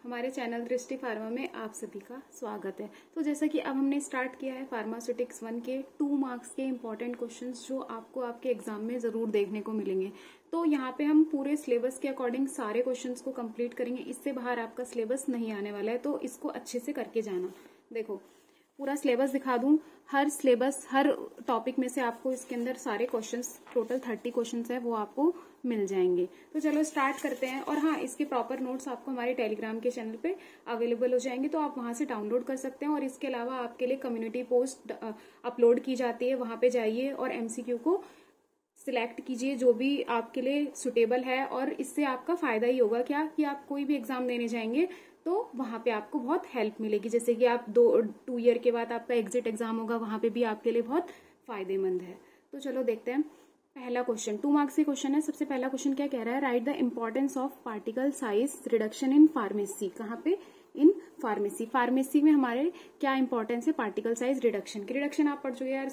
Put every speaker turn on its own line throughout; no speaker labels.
हमारे चैनल दृष्टि फार्मा में आप सभी का स्वागत है। तो जैसा कि अब हमने स्टार्ट किया है फार्मास्यूटिक्स 1 के 2 मार्क्स के इम्पोर्टेंट क्वेश्चंस जो आपको आपके एग्जाम में जरूर देखने को मिलेंगे। तो यहाँ पे हम पूरे सिलेबस के अकॉर्डिंग सारे क्वेश्चंस को कंप्लीट करेंगे। इससे बाहर आपका सिलेबस नहीं आने वाला है, तो इसको अच्छे से करके जाना। देखो पूरा सिलेबस दिखा दूं, हर टॉपिक में से आपको इसके अंदर सारे क्वेश्चंस, टोटल 30 क्वेश्चंस है, वो आपको मिल जाएंगे। तो चलो स्टार्ट करते हैं। और हाँ, इसके प्रॉपर नोट्स आपको हमारे टेलीग्राम के चैनल पे अवेलेबल हो जाएंगे, तो आप वहां से डाउनलोड कर सकते हैं। और इसके अलावा आपके लिए कम्युनिटी पोस्ट अपलोड की जाती है, वहां पे जाइए और एमसीक्यू को सिलेक्ट कीजिए जो भी आपके लिए सुटेबल है। और इससे आपका फायदा ही होगा क्या कि आप कोई भी एग्जाम देने जाएंगे तो वहां पे आपको बहुत हेल्प मिलेगी। जैसे कि आप 2 ईयर के बाद आपका एग्जिट एग्जाम होगा, वहां पे भी आपके लिए बहुत फायदेमंद है। तो चलो देखते हैं पहला क्वेश्चन। 2 मार्क्स के क्वेश्चन है। सबसे पहला क्वेश्चन क्या कह रहा है, write the importance of particle size reduction in pharmacy. कहाँ पे? In pharmacy. फार्मेसी में हमारे क्या इंपॉर्टेंस है पार्टिकल साइज रिडक्शन की। रिडक्शन आप पढ़ चुके यार,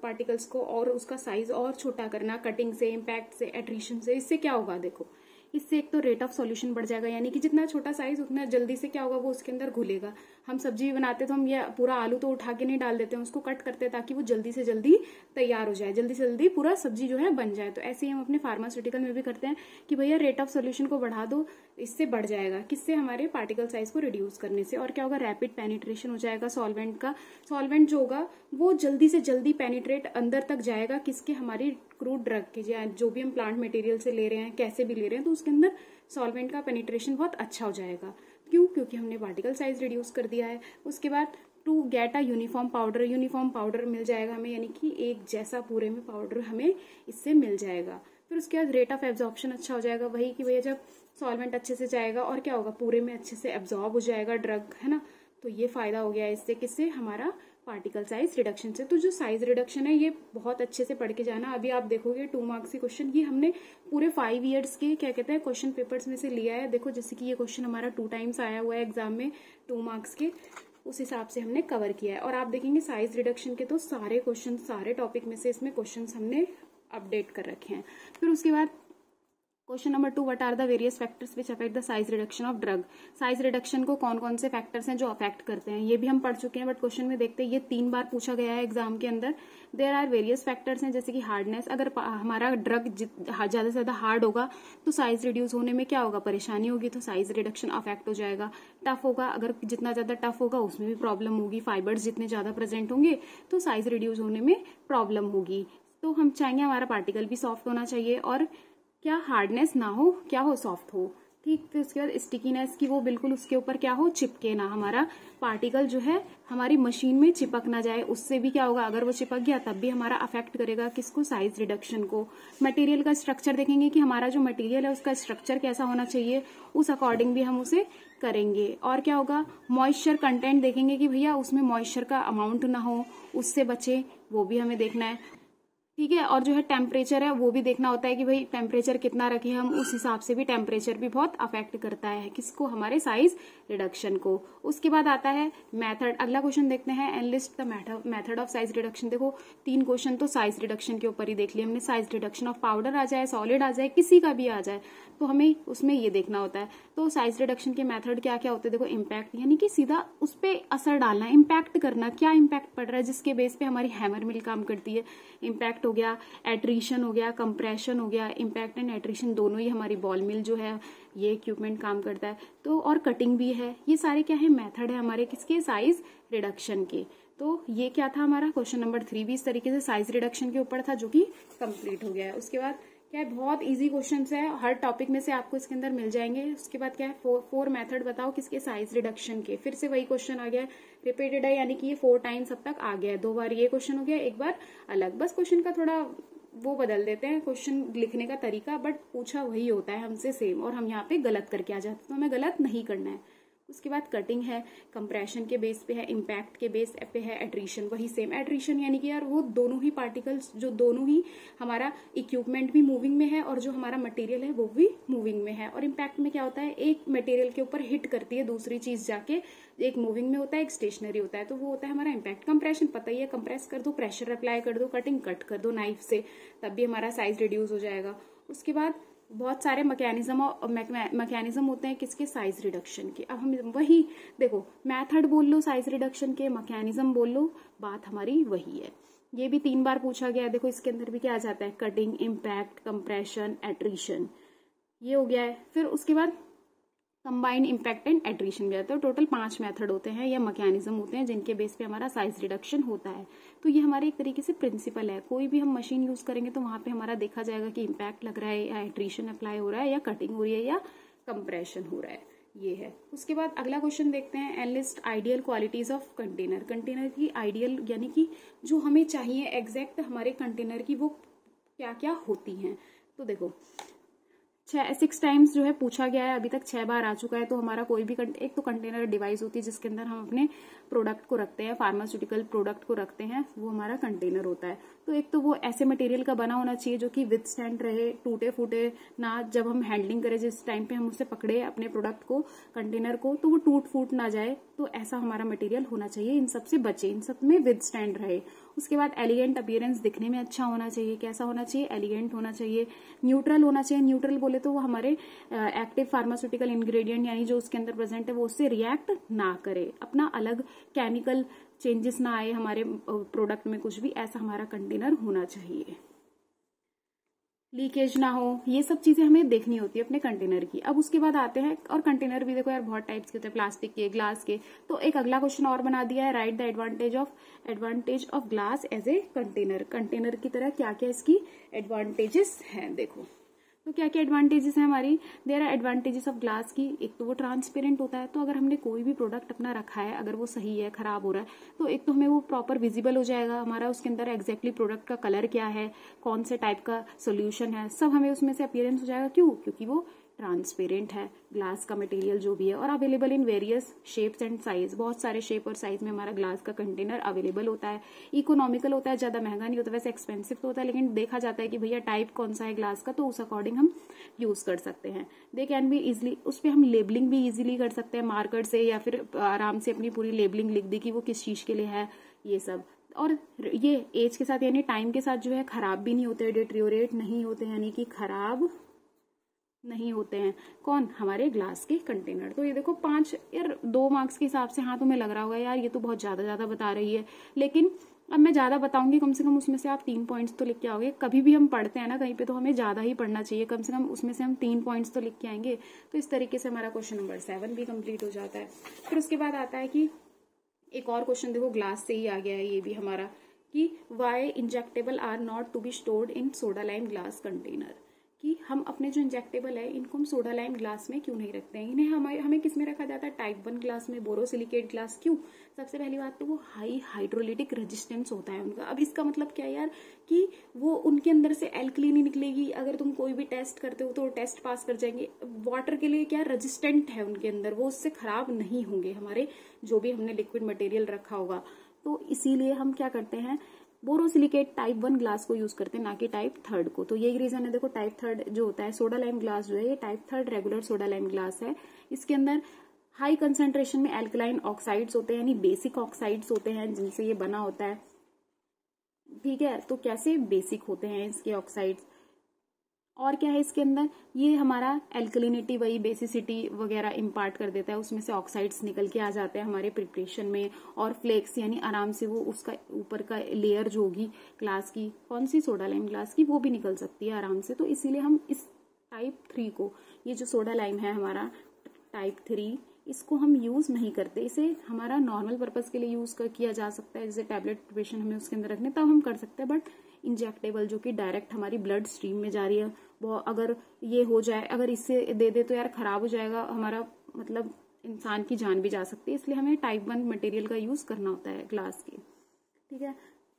पार्टिकल्स को और उसका साइज और छोटा करना, कटिंग से, इम्पैक्ट से, एट्रीशन से। इससे क्या होगा, देखो इससे एक तो रेट ऑफ सॉल्यूशन बढ़ जाएगा, यानी कि जितना छोटा साइज उतना जल्दी से क्या होगा, वो उसके अंदर घुलेगा। हम सब्जी भी बनाते तो हम ये पूरा आलू तो उठा के नहीं डाल देते हैं, उसको कट करते हैं ताकि वो जल्दी से जल्दी तैयार हो जाए, जल्दी से जल्दी पूरा सब्जी जो है बन जाए। तो ऐसे ही हम अपने फार्मास्यूटिकल में भी करते हैं कि भैया रेट ऑफ सॉल्यूशन को बढ़ा दो, इससे बढ़ जाएगा। किससे? हमारे पार्टिकल साइज को रिड्यूस करने से। और क्या होगा, रैपिड पेनिट्रेशन हो जाएगा सॉल्वेंट का। सॉल्वेंट जो होगा वो जल्दी से जल्दी पेनिट्रेट अंदर तक जाएगा, किसके? हमारी क्रूड ड्रग के, जो भी हम प्लांट मटेरियल से ले रहे हैं, कैसे भी ले रहे हैं, तो उसके अंदर सॉल्वेंट का पेनिट्रेशन बहुत अच्छा हो जाएगा। क्यों? क्योंकि हमने पार्टिकल साइज रिड्यूस कर दिया है। उसके बाद to get a uniform powder, uniform powder मिल जाएगा हमें, यानी कि एक जैसा पूरे में पाउडर हमें इससे मिल जाएगा। फिर उसके बाद रेट ऑफ एब्जॉर्प्शन अच्छा हो जाएगा, वही कि भैया जब सॉल्वेंट अच्छे से जाएगा और क्या होगा, पूरे में अच्छे से एब्जॉर्ब हो जाएगा ड्रग, है ना। तो ये फायदा हो गया इससे, किससे? हमारा पार्टिकल साइज रिडक्शन से। तो जो साइज रिडक्शन है ये बहुत अच्छे से पढ़ के जाना। अभी आप देखोगे 2 मार्क्स के क्वेश्चन, ये हमने पूरे 5 ईयर्स के क्या कहते हैं क्वेश्चन पेपर्स में से लिया है। देखो जैसे कि ये क्वेश्चन हमारा 2 टाइम्स आया हुआ है एग्जाम में 2 मार्क्स के, उस हिसाब से हमने कवर किया है। और आप देखेंगे साइज रिडक्शन के तो सारे क्वेश्चन, सारे टॉपिक में से इसमें क्वेश्चन हमने अपडेट कर रखे हैं। फिर उसके बाद question number 2, what are the various factors which affect the size reduction of drug. Size reduction को कौन कौन से फैक्टर्स हैं जो अफेक्ट करते हैं, ये भी हम पढ़ चुके हैं, बट क्वेश्चन में देखते हैं ये 3 बार पूछा गया है एग्जाम के अंदर। देयर आर वेरियस फैक्टर्स हैं, जैसे कि हार्डनेस। अगर हमारा ड्रग ज्यादा से ज्यादा हार्ड होगा तो साइज रिड्यूस होने में क्या होगा, परेशानी होगी, तो साइज रिडक्शन अफेक्ट हो जाएगा। टफ होगा, अगर जितना ज्यादा टफ होगा उसमें भी प्रॉब्लम होगी। फाइबर्स जितने ज्यादा प्रेजेंट होंगे तो साइज रिड्यूस होने में प्रॉब्लम होगी। तो हम चाहेंगे हमारा पार्टिकल भी सॉफ्ट होना चाहिए और क्या हार्डनेस ना हो, क्या हो, सॉफ्ट हो। ठीक। फिर उसके बाद स्टिकीनेस की, वो बिल्कुल उसके ऊपर क्या हो, चिपके ना, हमारा पार्टिकल जो है हमारी मशीन में चिपक ना जाए। उससे भी क्या होगा, अगर वो चिपक गया तब भी हमारा अफेक्ट करेगा किसको, साइज रिडक्शन को। मटेरियल का स्ट्रक्चर देखेंगे कि हमारा जो मटेरियल है उसका स्ट्रक्चर कैसा होना चाहिए, उस अकॉर्डिंग भी हम उसे करेंगे। और क्या होगा, मॉइस्चर कंटेंट देखेंगे कि भैया उसमें मॉइस्चर का अमाउंट ना हो, उससे बचे, वो भी हमें देखना है। ठीक है। और जो है टेम्परेचर है वो भी देखना होता है कि भाई टेम्परेचर कितना रखे हम, उस हिसाब से भी टेम्परेचर भी बहुत अफेक्ट करता है किसको, हमारे साइज रिडक्शन को। उसके बाद आता है मेथड। अगला क्वेश्चन देखते हैं, analyst the method of size reduction. देखो 3 क्वेश्चन तो साइज रिडक्शन के ऊपर ही देख लिया हमने। साइज रिडक्शन ऑफ पाउडर आ जाए, सॉलिड आ जाए, किसी का भी आ जाए, तो हमें उसमें ये देखना होता है। तो साइज रिडक्शन के मेथड क्या क्या होते हैं, देखो इम्पैक्ट, यानी कि सीधा उस पर असर डालना, इम्पैक्ट करना, क्या इम्पैक्ट पड़ रहा है, जिसके बेस पे हमारी हैमर मिल काम करती है। इम्पैक्ट हो गया, एट्रीशन हो गया, कंप्रेशन हो गया। इम्पैक्ट एंड एट्रीशन दोनों ही हमारी बॉल मिल जो है ये इक्विपमेंट काम करता है। तो और कटिंग भी है, ये सारे क्या है, मेथड है हमारे किसके, साइज रिडक्शन के। तो ये क्या था हमारा क्वेश्चन नंबर 3 भी इस तरीके से साइज रिडक्शन के ऊपर था, जो कि कंप्लीट हो गया है। उसके बाद क्या है, बहुत इजी क्वेश्चंस है, हर टॉपिक में से आपको इसके अंदर मिल जाएंगे। उसके बाद क्या है, 4 मेथड बताओ किसके, साइज रिडक्शन के। फिर से वही क्वेश्चन आ गया, रिपीटेड है, यानी कि ये 4 टाइम्स अब तक आ गया है। 2 बार ये क्वेश्चन हो गया, 1 बार अलग। बस क्वेश्चन का थोड़ा वो बदल देते हैं, क्वेश्चन लिखने का तरीका, बट पूछा वही होता है हमसे सेम, और हम यहाँ पे गलत करके आ जाते हैं, तो हमें गलत नहीं करना है। उसके बाद कटिंग है, कंप्रेशन के बेस पे है, इम्पैक्ट के बेस पे है, एट्रीशन वही सेम। एट्रीशन यानी कि यार वो दोनों ही पार्टिकल्स, जो दोनों ही हमारा इक्विपमेंट भी मूविंग में है और जो हमारा मटेरियल है वो भी मूविंग में है। और इम्पैक्ट में क्या होता है, एक मटेरियल के ऊपर हिट करती है दूसरी चीज जाके, एक मूविंग में होता है, एक स्टेशनरी होता है, तो वो होता है हमारा इम्पैक्ट। कंप्रेशन पता ही है, कंप्रेस कर दो, प्रेशर अप्लाई कर दो, कटिंग कट कर दो नाइफ से, तब भी हमारा साइज रिड्यूस हो जाएगा। उसके बाद बहुत सारे मैकेनिज्म होते हैं किसके, साइज रिडक्शन के। अब हम वही देखो, मेथड बोल लो साइज रिडक्शन के, मैकेनिज्म बोल लो, बात हमारी वही है। ये भी 3 बार पूछा गया है। देखो इसके अंदर भी क्या आ जाता है, कटिंग, इम्पैक्ट, कंप्रेशन, एट्रीशन, ये हो गया है। फिर उसके बाद कंबाइंड इम्पैक्ट एंड एट्रीशन भी आता है। टोटल 5 मेथड होते हैं या मैकेनिज्म होते हैं जिनके बेस पे हमारा साइज रिडक्शन होता है। तो ये हमारे एक तरीके से प्रिंसिपल है। कोई भी हम मशीन यूज करेंगे तो वहां पे हमारा देखा जाएगा कि इम्पैक्ट लग रहा है या एट्रीशन अप्लाई हो रहा है या कटिंग हो रही है या कंप्रेशन हो रहा है, ये है। उसके बाद अगला क्वेश्चन देखते हैं, enlist ideal qualities of container. Container की आइडियल यानी कि जो हमें चाहिए एग्जैक्ट हमारे कंटेनर की वो क्या क्या होती हैं। तो देखो 6 टाइम्स जो है पूछा गया है, अभी तक 6 बार आ चुका है। तो हमारा कोई भी एक तो कंटेनर डिवाइस होती है जिसके अंदर हम अपने प्रोडक्ट को रखते हैं, फार्मास्यूटिकल प्रोडक्ट को रखते हैं, वो हमारा कंटेनर होता है। तो एक तो वो ऐसे मटेरियल का बना होना चाहिए जो कि विथस्टैंड रहे, टूटे फूटे ना, जब हम हैंडलिंग करें जिस टाइम पे हम उससे पकड़े अपने प्रोडक्ट को, कंटेनर को, तो वो टूट फूट ना जाए। तो ऐसा हमारा मटेरियल होना चाहिए, इन सब से बचे, इन सब में विथस्टैंड रहे। उसके बाद एलिगेंट अपीयरेंस, दिखने में अच्छा होना चाहिए। कैसा होना चाहिए, एलिगेंट होना चाहिए। न्यूट्रल होना चाहिए। न्यूट्रल बोले तो वो हमारे एक्टिव फार्मास्यूटिकल इंग्रेडिएंट यानी जो उसके अंदर प्रेजेंट है वो उससे रिएक्ट ना करे, अपना अलग केमिकल चेंजेस ना आए हमारे प्रोडक्ट में, कुछ भी ऐसा हमारा कंटेनर होना चाहिए। लीकेज ना हो, ये सब चीजें हमें देखनी होती है अपने कंटेनर की। अब उसके बाद आते हैं, और कंटेनर भी देखो यार बहुत टाइप्स के होते हैं, प्लास्टिक के, ग्लास के। तो एक अगला क्वेश्चन और बना दिया है, write the advantage of glass as a container. Container की तरह क्या क्या इसकी एडवांटेजेस हैं, देखो तो क्या क्या एडवांटेजेस हैं हमारी। There are advantages of glass की। एक तो वो ट्रांसपेरेंट होता है, तो अगर हमने कोई भी प्रोडक्ट अपना रखा है, अगर वो सही है, खराब हो रहा है, तो एक तो हमें वो प्रॉपर विजिबल हो जाएगा, हमारा उसके अंदर एग्जैक्टली प्रोडक्ट का कलर क्या है, कौन से टाइप का सोल्यूशन है, सब हमें उसमें से अपीयरेंस हो जाएगा। क्यों, क्योंकि वो ट्रांसपेरेंट है ग्लास का मटेरियल जो भी है। और available in various shapes and size, बहुत सारे शेप और साइज में हमारा ग्लास का कंटेनर अवेलेबल होता है। इकोनॉमिकल होता है, ज्यादा महंगा नहीं होता, वैसे एक्सपेंसिव तो होता है, लेकिन देखा जाता है कि भैया टाइप कौन सा है ग्लास का, तो उस अकॉर्डिंग हम यूज कर सकते हैं। दे कैन बी इजिली, उस पर हम लेबलिंग भी इजिली कर सकते हैं मार्कर से, या फिर आराम से अपनी पूरी लेबलिंग लिख दी कि वो किस चीज के लिए है, ये सब। और ये एज के साथ यानी टाइम के साथ जो है खराब भी नहीं होते, डिटेरियोरेट नहीं होते, यानी कि खराब नहीं होते हैं। कौन, हमारे ग्लास के कंटेनर। तो ये देखो 5, यार 2 मार्क्स के हिसाब से हाँ तुम्हें लग रहा होगा यार ये तो बहुत ज्यादा बता रही है, लेकिन अब मैं ज्यादा बताऊंगी, कम से कम उसमें से आप 3 पॉइंट्स तो लिख के आओगे। कभी भी हम पढ़ते हैं ना कहीं पे, तो हमें ज्यादा ही पढ़ना चाहिए, कम से कम उसमें से हम 3 पॉइंट्स तो लिख के आएंगे। तो इस तरीके से हमारा क्वेश्चन नंबर 7 भी कंप्लीट हो जाता है। फिर उसके बाद आता है कि एक और क्वेश्चन देखो, ग्लास से ही आ गया है ये भी हमारा, कि why injectable are not to be stored in soda lime glass container. कि हम अपने जो इंजेक्टेबल है इनको हम सोडा लाइम ग्लास में क्यों नहीं रखते हैं, इन्हें हमें किस में रखा जाता है, टाइप 1 ग्लास में, बोरोसिलिकेट ग्लास। क्यों, सबसे पहली बात तो वो हाई हाइड्रोलिटिक रेजिस्टेंस होता है उनका। अब इसका मतलब क्या है यार, कि वो उनके अंदर से एल्कली नहीं निकलेगी। अगर तुम कोई भी टेस्ट करते हो तो टेस्ट पास कर जाएंगे। वाटर के लिए क्या रेजिस्टेंट है उनके अंदर, वो उससे खराब नहीं होंगे हमारे जो भी हमने लिक्विड मटेरियल रखा होगा। तो इसीलिए हम क्या करते हैं, बोरोसिलिकेट टाइप 1 ग्लास को यूज करते हैं, ना कि टाइप 3 को। तो यही रीजन है। देखो टाइप 3 जो होता है सोडा लाइम ग्लास जो है, ये type 3 regular soda lime glass है। इसके अंदर हाई कंसेंट्रेशन में एल्कलाइन ऑक्साइड्स होते हैं, यानी बेसिक ऑक्साइड्स होते हैं जिनसे ये बना होता है। ठीक है, तो कैसे बेसिक होते हैं इसके ऑक्साइड्स, और क्या है इसके अंदर, ये हमारा एल्कलिनिटी, वही बेसिसिटी वगैरह इम्पार्ट कर देता है, उसमें से ऑक्साइड्स निकल के आ जाते हैं हमारे प्रिपरेशन में। और फ्लेक्स यानी आराम से वो उसका ऊपर का लेयर जो होगी ग्लास की, कौन सी, सोडा लाइम ग्लास की, वो भी निकल सकती है आराम से। तो इसीलिए हम इस टाइप 3 को, ये जो सोडा लाइम है हमारा टाइप 3, इसको हम यूज नहीं करते। इसे हमारा नॉर्मल पर्पज के लिए यूज किया जा सकता है, जैसे टैबलेट प्रिपरेशन हमें उसके अंदर रखने, तब हम कर सकते हैं। बट इंजेक्टेबल जो कि डायरेक्ट हमारी ब्लड स्ट्रीम में जा रही है, वो अगर ये हो जाए, अगर इससे दे दे तो यार खराब हो जाएगा हमारा, मतलब इंसान की जान भी जा सकती है। इसलिए हमें टाइप 1 मटेरियल का यूज करना होता है ग्लास के। ठीक है,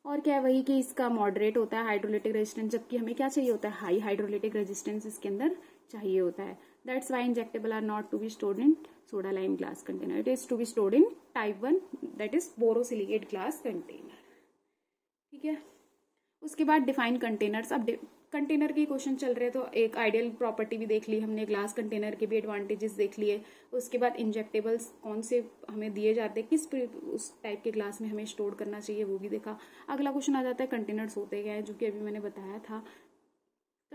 और क्या है, वही कि इसका मॉडरेट होता है हाइड्रोलिटिक रेजिस्टेंस, जबकि हमें क्या चाहिए होता है, हाई हाइड्रोलिटिक रेजिस्टेंस इसके अंदर चाहिए होता है। That's why injectable are not to be stored in soda lime glass container, it is to be stored in type 1 that is borosilicate glass container. ठीक है, उसके बाद डिफाइन कंटेनर्स। अब कंटेनर के क्वेश्चन चल रहे, तो एक आइडियल प्रॉपर्टी भी देख ली हमने, ग्लास कंटेनर के भी एडवांटेजेस देख लिए। उसके बाद इंजेक्टेबल्स कौन से हमें दिए जाते हैं, किस उस टाइप के ग्लास में हमें स्टोर करना चाहिए, वो भी देखा। अगला क्वेश्चन आ जाता है कंटेनर्स होते क्या है, जो कि अभी मैंने बताया था।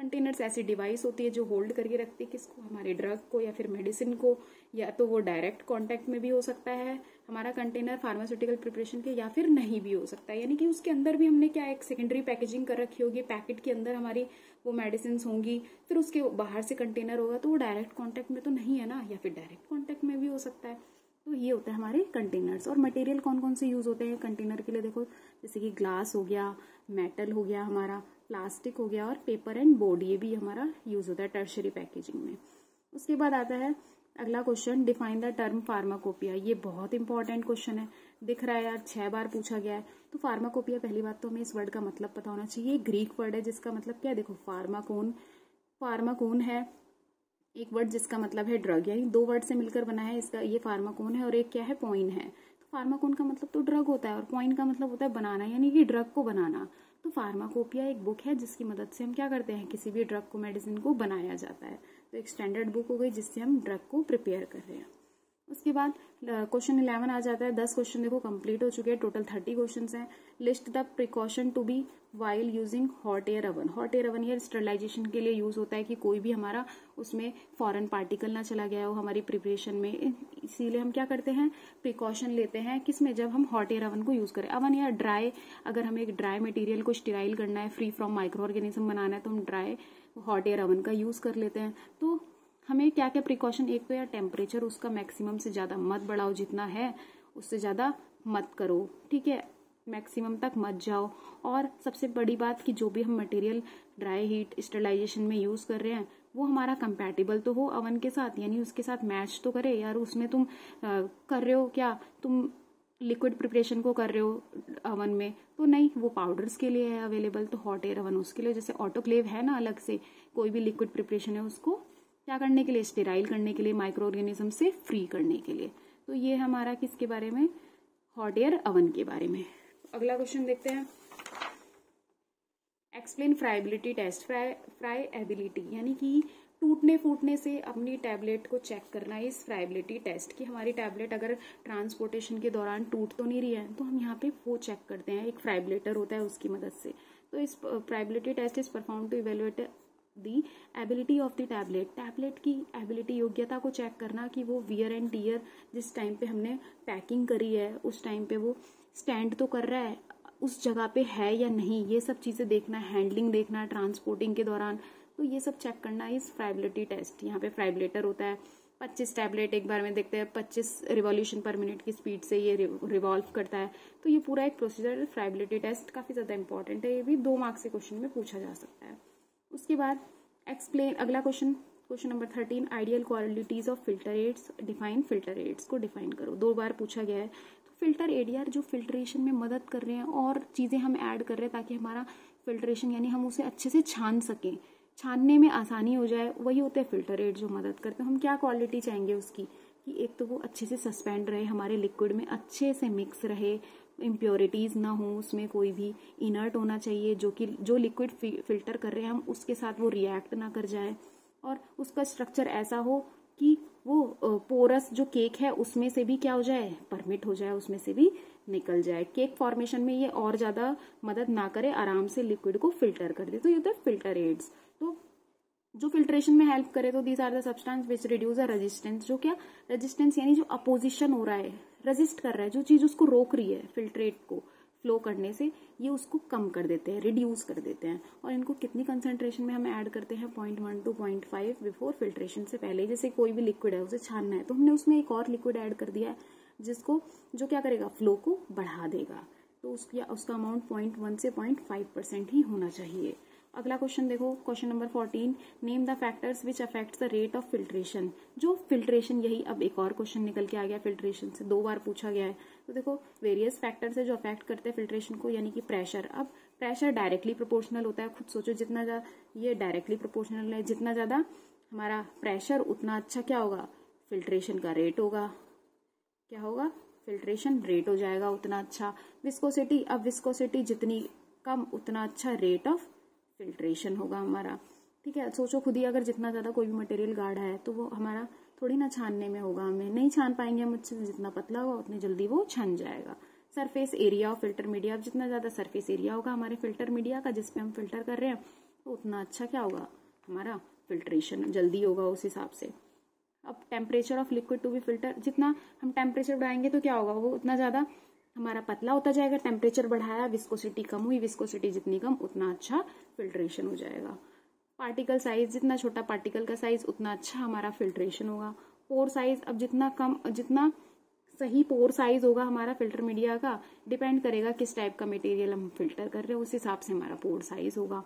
कंटेनर्स ऐसी डिवाइस होती है जो होल्ड करके रखती है किसको, हमारे ड्रग को या फिर मेडिसिन को, या तो वो डायरेक्ट कांटेक्ट में भी हो सकता है हमारा कंटेनर फार्मास्यूटिकल प्रिपरेशन के, या फिर नहीं भी हो सकता है, यानी कि उसके अंदर भी हमने क्या एक सेकेंडरी पैकेजिंग कर रखी होगी, पैकेट के अंदर हमारी वो मेडिसिन होंगी, फिर उसके बाहर से कंटेनर होगा, तो वो डायरेक्ट कॉन्टैक्ट में तो नहीं है ना, या फिर डायरेक्ट कॉन्टैक्ट में भी हो सकता है। तो ये होता है हमारे कंटेनर्स। और मटेरियल कौन कौन से यूज होते हैं कंटेनर के लिए, देखो जैसे कि ग्लास हो गया, मेटल हो गया हमारा, प्लास्टिक हो गया, और पेपर एंड बोर्ड, ये भी हमारा यूज होता है टर्शरी पैकेजिंग में। उसके बाद आता है अगला question, define the term pharmacopoeia. ये बहुत इंपॉर्टेंट क्वेश्चन है, दिख रहा है यार 6 बार पूछा गया है। तो फार्माकोपिया, पहली बात तो हमें इस वर्ड का मतलब पता होना चाहिए। ग्रीक वर्ड है जिसका मतलब क्या है, देखो फार्माकोन, फार्माकोन है एक वर्ड जिसका मतलब है ड्रग, यानी 2 वर्ड से मिलकर बना है इसका, ये फार्माकोन है, और एक क्या है पॉइन है। तो फार्माकोन का मतलब तो ड्रग होता है, और पॉइन का मतलब होता है बनाना, यानी कि ड्रग को बनाना। तो फार्माकोपिया एक बुक है जिसकी मदद से हम क्या करते हैं, किसी भी ड्रग को, मेडिसिन को बनाया जाता है। तो एक स्टैंडर्ड बुक हो गई जिससे हम ड्रग को प्रिपेयर कर रहे हैं। उसके बाद क्वेश्चन 11 आ जाता है। 10 क्वेश्चन देखो कंप्लीट हो चुके हैं, टोटल 30 क्वेश्चन हैं। List the precaution to be while using hot air oven. Hot air oven ये स्टरलाइजेशन के लिए यूज होता है कि कोई भी हमारा उसमें फॉरेन पार्टिकल ना चला गया हो हमारी प्रिपरेशन में, इसीलिए हम क्या करते हैं, प्रिकॉशन लेते हैं किसमें, जब हम हॉट एयर अवन को यूज करें। अवन या ड्राई, अगर हमें एक ड्राई मटेरियल को स्टेराइल करना है, फ्री फ्रॉम माइक्रो ऑर्गेनिज्म बनाना है, तो हम ड्राई हॉट एयर अवन का यूज कर लेते हैं। तो हमें क्या क्या प्रिकॉशन, एक तो यार टेम्परेचर उसका मैक्सिमम से ज्यादा मत बढ़ाओ, जितना है उससे ज्यादा मत करो, ठीक है, मैक्सिमम तक मत जाओ। और सबसे बड़ी बात कि जो भी हम मटेरियल ड्राई हीट स्टरलाइजेशन में यूज कर रहे हैं वो हमारा कंपैटिबल तो हो अवन के साथ, यानी उसके साथ मैच तो करे। यार उसमें तुम कर रहे हो क्या, तुम लिक्विड प्रिपरेशन को कर रहे हो अवन में, तो नहीं, वो पाउडर्स के लिए है अवेलेबल, तो हॉट एयर अवन उसके लिए, जैसे ऑटोक्लेव है ना अलग से, कोई भी लिक्विड प्रिपरेशन है उसको क्या करने के लिए, स्टेराइल करने के लिए, माइक्रो ऑर्गेनिज्म से फ्री करने के लिए। तो ये हमारा किसके बारे में, हॉट एयर अवन के बारे में। अगला क्वेश्चन देखते हैं, एक्सप्लेन फ्राइबिलिटी टेस्ट। फ्राइएबिलिटी यानी कि टूटने फूटने से अपनी टैबलेट को चेक करना, इस फ्राइबिलिटी टेस्ट की हमारी टैबलेट अगर ट्रांसपोर्टेशन के दौरान टूट तो नहीं रही है, तो हम यहाँ पे वो चेक करते हैं, एक फ्राइबलेटर होता है उसकी मदद से। तो इस friability test is perform to evaluate the ability of the tablet. Tablet की एबिलिटी, योग्यता को चेक करना कि वो वियर एंड टीयर, जिस टाइम पे हमने पैकिंग करी है उस टाइम पे वो स्टैंड तो कर रहा है, उस जगह पे है या नहीं, ये सब चीजें देखना, हैंडलिंग देखना ट्रांसपोर्टिंग के दौरान, तो ये सब चेक करना इस फ्राइबिलिटी टेस्ट। यहाँ पे फ्राइबलेटर होता है, 25 टैबलेट एक बार में देखते हैं, 25 रिवॉल्यूशन पर मिनट की स्पीड से ये रिवॉल्व करता है। तो ये पूरा एक प्रोसीजर फ्राइबिलिटी टेस्ट काफी ज्यादा इंपॉर्टेंट है, ये भी 2 मार्क्स के क्वेश्चन में पूछा जा सकता है। उसके बाद एक्सप्लेन, अगला question number 13, ideal qualities of filter aids, define filter aids को डिफाइन करो। 2 बार पूछा गया है। तो फिल्टर एड यार जो फिल्ट्रेशन में मदद कर रहे हैं और चीजें हम ऐड कर रहे हैं ताकि हमारा फिल्ट्रेशन यानी हम उसे अच्छे से छान सकें, छानने में आसानी हो जाए, वही होते हैं फिल्टर एड जो मदद करते हैं। हम क्या क्वालिटी चाहेंगे उसकी, कि एक तो वो अच्छे से सस्पेंड रहे हमारे लिक्विड में, अच्छे से मिक्स रहे, इम्प्योरिटीज ना हो उसमें, कोई भी इनर्ट होना चाहिए, जो लिक्विड फिल्टर कर रहे हैं हम उसके साथ वो रिएक्ट ना कर जाए, और उसका स्ट्रक्चर ऐसा हो कि वो पोरस जो केक है उसमें से भी क्या हो जाए, परमिट हो जाए, उसमें से भी निकल जाए। केक फॉर्मेशन में ये और ज्यादा मदद ना करे, आराम से लिक्विड को फिल्टर कर दे, तो ये होता है फिल्टर एड्स। तो जो फिल्ट्रेशन में हेल्प करे, तो these are the substance which reduce the resistance. जो क्या रेजिस्टेंस, यानी जो अपोजिशन हो रहा है, रेजिस्ट कर रहा है, जो चीज उसको रोक रही है फिल्ट्रेट को फ्लो करने से, ये उसको कम कर देते हैं, रिड्यूस कर देते हैं। और इनको कितनी कंसंट्रेशन में हम ऐड करते हैं, 0.1 to 0.5 बिफोर फिल्ट्रेशन से पहले। जैसे कोई भी लिक्विड है उसे छानना है, तो हमने उसमें एक और लिक्विड ऐड कर दिया है जिसको, जो क्या करेगा, फ्लो को बढ़ा देगा। तो उसका अमाउंट 0.1 से 0.5% ही होना चाहिए। अगला क्वेश्चन देखो, question number 14, name the factors which affects the rate of filtration. जो फिल्ट्रेशन, यही अब एक और क्वेश्चन निकल के आ गया फिल्ट्रेशन से, 2 बार पूछा गया है। तो देखो वेरियस फैक्टर्स है जो अफेक्ट करते हैं फिल्ट्रेशन को, यानी कि प्रेशर। अब प्रेशर डायरेक्टली प्रोपोर्शनल होता है, खुद सोचो, जितना ज्यादा ये डायरेक्टली प्रोपोर्शनल है, जितना ज्यादा हमारा प्रेशर उतना अच्छा क्या होगा, फिल्ट्रेशन का रेट होगा, क्या होगा, फिल्ट्रेशन रेट हो जाएगा उतना अच्छा। विस्कोसिटी, अब विस्कोसिटी जितनी कम उतना अच्छा रेट ऑफ फिल्ट्रेशन होगा हमारा, ठीक है। सोचो खुद ही, अगर जितना ज्यादा कोई भी मटेरियल गाढ़ा है तो वो हमारा थोड़ी ना छानने में होगा, हमें नहीं छान पाएंगे हम अच्छे से, जितना पतला होगा उतनी जल्दी वो छन जाएगा। Surface area of filter media, अब जितना ज्यादा सरफेस एरिया होगा हमारे फिल्टर मीडिया का जिसपे हम फिल्टर कर रहे हैं, तो उतना अच्छा क्या होगा, हमारा फिल्ट्रेशन जल्दी होगा उस हिसाब से। अब temperature of liquid to be filter, जितना हम टेम्परेचर बढ़ाएंगे तो क्या होगा, वो उतना ज़्यादा हमारा पतला होता जाएगा। टेम्परेचर बढ़ाया, विस्कोसिटी कम हुई, विस्कोसिटी जितनी कम उतना अच्छा फिल्ट्रेशन हो जाएगा। पार्टिकल साइज, जितना छोटा पार्टिकल का साइज उतना अच्छा हमारा फिल्ट्रेशन होगा। पोर साइज, अब जितना सही पोर साइज होगा हमारा फिल्टर मीडिया का, डिपेंड करेगा किस टाइप का मटेरियल हम फिल्टर कर रहे हैं, उस हिसाब से हमारा पोर साइज होगा।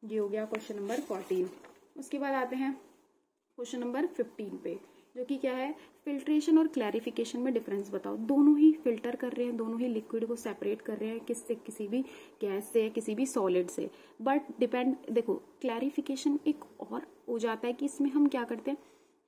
ये हो गया क्वेश्चन नंबर 14। उसके बाद आते हैं क्वेश्चन नंबर 15 पे, जो कि क्या है, फिल्ट्रेशन और क्लैरिफिकेशन में डिफरेंस बताओ। दोनों ही फिल्टर कर रहे हैं, दोनों ही लिक्विड को सेपरेट कर रहे हैं, किससे, किसी भी गैस से, किसी भी सॉलिड से, बट डिपेंड, देखो क्लैरिफिकेशन एक और हो जाता है कि इसमें हम क्या करते हैं,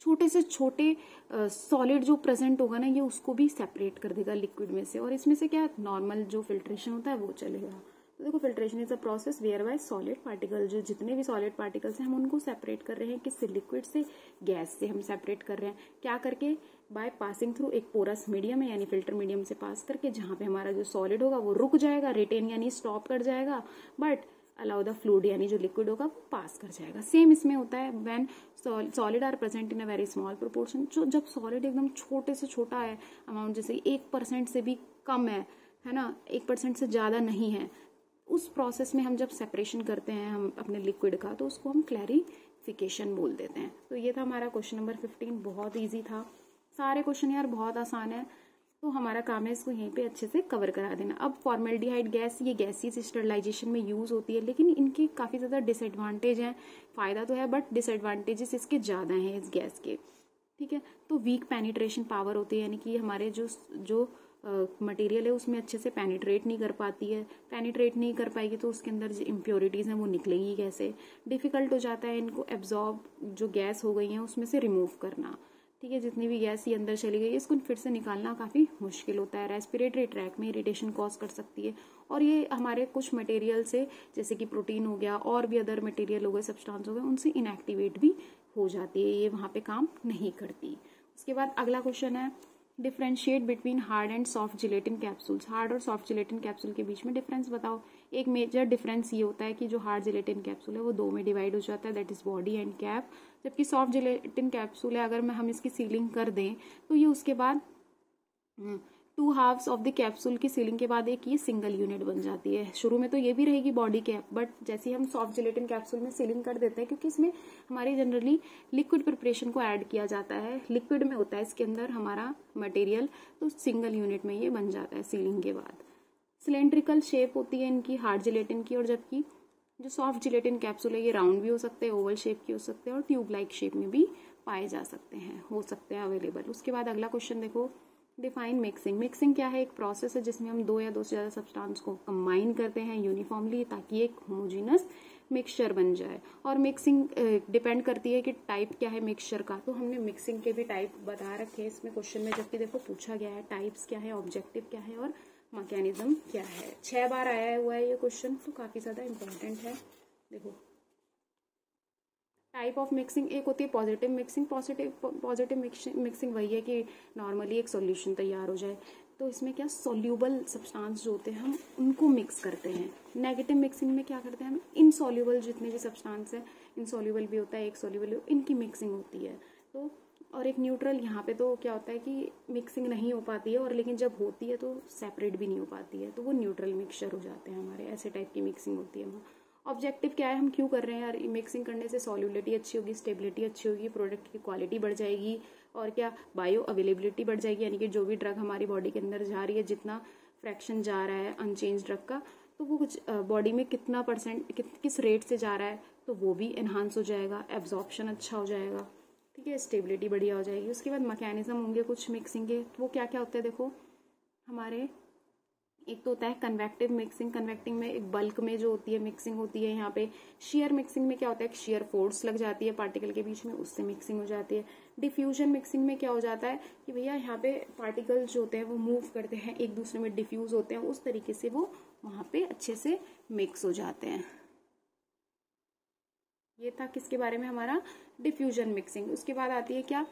छोटे से छोटे सॉलिड जो प्रेजेंट होगा ना, ये उसको भी सेपरेट कर देगा लिक्विड में से, और इसमें से क्या नॉर्मल जो फिल्ट्रेशन होता है वो चलेगा। तो देखो, filtration is a process whereby solid particle, जो जितने भी सॉलिड पार्टिकल्स हैं हम उनको सेपरेट कर रहे हैं, किससे, लिक्विड से, गैस से हम सेपरेट कर रहे हैं, क्या करके, बाय पासिंग थ्रू एक पोरस मीडियम है, यानी फिल्टर मीडियम से पास करके, जहां पे हमारा जो सॉलिड होगा वो रुक जाएगा, रिटेन यानी स्टॉप कर जाएगा, बट अलाउ द फ्लूइड यानी जो लिक्विड होगा वो पास कर जाएगा। सेम इसमें होता है when solid are present in a very small proportion, जो जब सॉलिड एकदम छोटे से छोटा है अमाउंट, जैसे 1% से भी कम है ना, 1% से ज्यादा नहीं है, उस प्रोसेस में हम जब सेपरेशन करते हैं हम अपने लिक्विड का, तो उसको हम क्लैरिफिकेशन बोल देते हैं। तो ये था हमारा क्वेश्चन नंबर 15, बहुत ईजी था, सारे क्वेश्चन यार बहुत आसान है, तो हमारा काम है इसको यहीं पे अच्छे से कवर करा देना। अब फॉर्मेल्डिहाइड गैस, ये गैसीज स्टरलाइजेशन में यूज होती है, लेकिन इनके काफी ज्यादा डिसएडवांटेज हैं, फायदा तो है बट डिसएडवांटेजेस इसके ज्यादा हैं इस गैस के, ठीक है। तो वीक पेनिट्रेशन पावर होती है, यानी कि हमारे जो मटेरियल है उसमें अच्छे से पेनिट्रेट नहीं कर पाती है, पेनिट्रेट नहीं कर पाएगी तो उसके अंदर जो इम्प्योरिटीज हैं वो निकलेगी कैसे, डिफिकल्ट हो जाता है इनको एब्जॉर्ब, जो गैस हो गई है उसमें से रिमूव करना, ठीक है। जितनी भी गैस ये अंदर चली गई इसको फिर से निकालना काफी मुश्किल होता है, रेस्पिरेटरी ट्रैक में इरिटेशन कॉज कर सकती है, और ये हमारे कुछ मटेरियल से, जैसे कि प्रोटीन हो गया और भी अदर मटेरियल हो गए, सब्सटेंस हो गए, उनसे इनएक्टिवेट भी हो जाती है, ये वहां पे काम नहीं करती। उसके बाद अगला क्वेश्चन है, differentiate between hard and soft gelatin capsules, hard और सॉफ्ट जिलेटिन कैप्सूल के बीच में डिफरेंस बताओ। एक मेजर डिफरेंस ये होता है कि जो हार्ड जिलेटिन कैप्सूल है वो 2 में डिवाइड हो जाता है, that is body and cap, जबकि सॉफ्ट जिलेटिन कैप्सूल है अगर हम इसकी सीलिंग कर दें तो ये उसके बाद 2 हाफ्स ऑफ द कैप्सूल की सीलिंग के बाद एक ये सिंगल यूनिट बन जाती है। शुरू में तो ये भी रहेगी बॉडी कैप, बट जैसे ही हम सॉफ्ट जिलेटिन कैप्सूल में सीलिंग कर देते हैं, क्योंकि इसमें हमारी जनरली लिक्विड प्रिपरेशन को ऐड किया जाता है, लिक्विड में होता है इसके अंदर हमारा मटेरियल, तो सिंगल यूनिट में ये बन जाता है सीलिंग के बाद। सिलेंड्रिकल शेप होती है इनकी हार्ड जिलेटिन की, और जबकि जो सॉफ्ट जिलेटिन कैप्सूल है ये राउंड भी हो सकते हैं, ओवल शेप की हो सकते हैं, और ट्यूब लाइक शेप में भी पाए जा सकते हैं, हो सकते हैं अवेलेबल। उसके बाद अगला क्वेश्चन देखो, डिफाइन मिक्सिंग। मिक्सिंग क्या है, एक प्रोसेस है जिसमें हम 2 या 2 से ज्यादा सब्सटेंस को कंबाइन करते हैं यूनिफॉर्मली, ताकि एक होमोजेनस मिक्सचर बन जाए। और मिक्सिंग डिपेंड करती है कि टाइप क्या है मिक्सचर का, तो हमने मिक्सिंग के भी टाइप बता रखे हैं इसमें क्वेश्चन में, जबकि देखो पूछा गया है टाइप्स क्या है, ऑब्जेक्टिव क्या है और मैकेनिज्म क्या है। 6 बार आया हुआ है ये क्वेश्चन, तो काफी ज्यादा इंपॉर्टेंट है। देखो, टाइप ऑफ मिक्सिंग, एक होती है पॉजिटिव मिक्सिंग। पॉजिटिव मिक्सिंग वही है कि नॉर्मली एक सॉल्यूशन तैयार हो जाए, तो इसमें क्या सॉल्यूबल सब्सटेंस जो होते हैं हम उनको मिक्स करते हैं। नेगेटिव मिक्सिंग में क्या करते हैं हम, इनसॉल्यूबल जितने भी सब्सटेंस है, इनसॉल्यूबल भी होता है, एक सॉल्यूबल, इनकी मिक्सिंग होती है। तो और एक न्यूट्रल, यहाँ पे तो क्या होता है कि मिक्सिंग नहीं हो पाती है, और लेकिन जब होती है तो सेपरेट भी नहीं हो पाती है, तो वो न्यूट्रल मिक्सचर हो जाते हैं हमारे, ऐसे टाइप की मिक्सिंग होती है वहाँ। ऑब्जेक्टिव क्या है, हम क्यों कर रहे हैं यार, मिक्सिंग करने से सॉल्युबिलिटी अच्छी होगी, स्टेबिलिटी अच्छी होगी, प्रोडक्ट की क्वालिटी बढ़ जाएगी, और क्या बायो अवेलेबिलिटी बढ़ जाएगी, यानी कि जो भी ड्रग हमारी बॉडी के अंदर जा रही है, जितना फ्रैक्शन जा रहा है अनचेंज ड्रग का, तो वो कुछ बॉडी में कितना परसेंट किस रेट से जा रहा है, तो वो भी एनहांस हो जाएगा, एब्जॉर्प्शन अच्छा हो जाएगा, ठीक है, स्टेबिलिटी बढ़िया हो जाएगी। उसके बाद मैकेनिज्म होंगे कुछ मिक्सिंग के, वो क्या क्या होते हैं देखो हमारे, एक तो होता है कन्वेक्टिव मिक्सिंग। कन्वेक्टिंग में एक बल्क में जो होती है मिक्सिंग होती है यहाँ पे। शेयर मिक्सिंग में क्या होता है, शेयर फोर्स लग जाती है पार्टिकल के बीच में, उससे मिक्सिंग हो जाती है। डिफ्यूजन मिक्सिंग में क्या हो जाता है कि भैया यहाँ पे पार्टिकल जो होते हैं वो मूव करते हैं, एक दूसरे में डिफ्यूज होते हैं, उस तरीके से वो वहां पे अच्छे से मिक्स हो जाते हैं। ये था किसके बारे में, हमारा डिफ्यूजन मिक्सिंग। उसके बाद आती है क्या,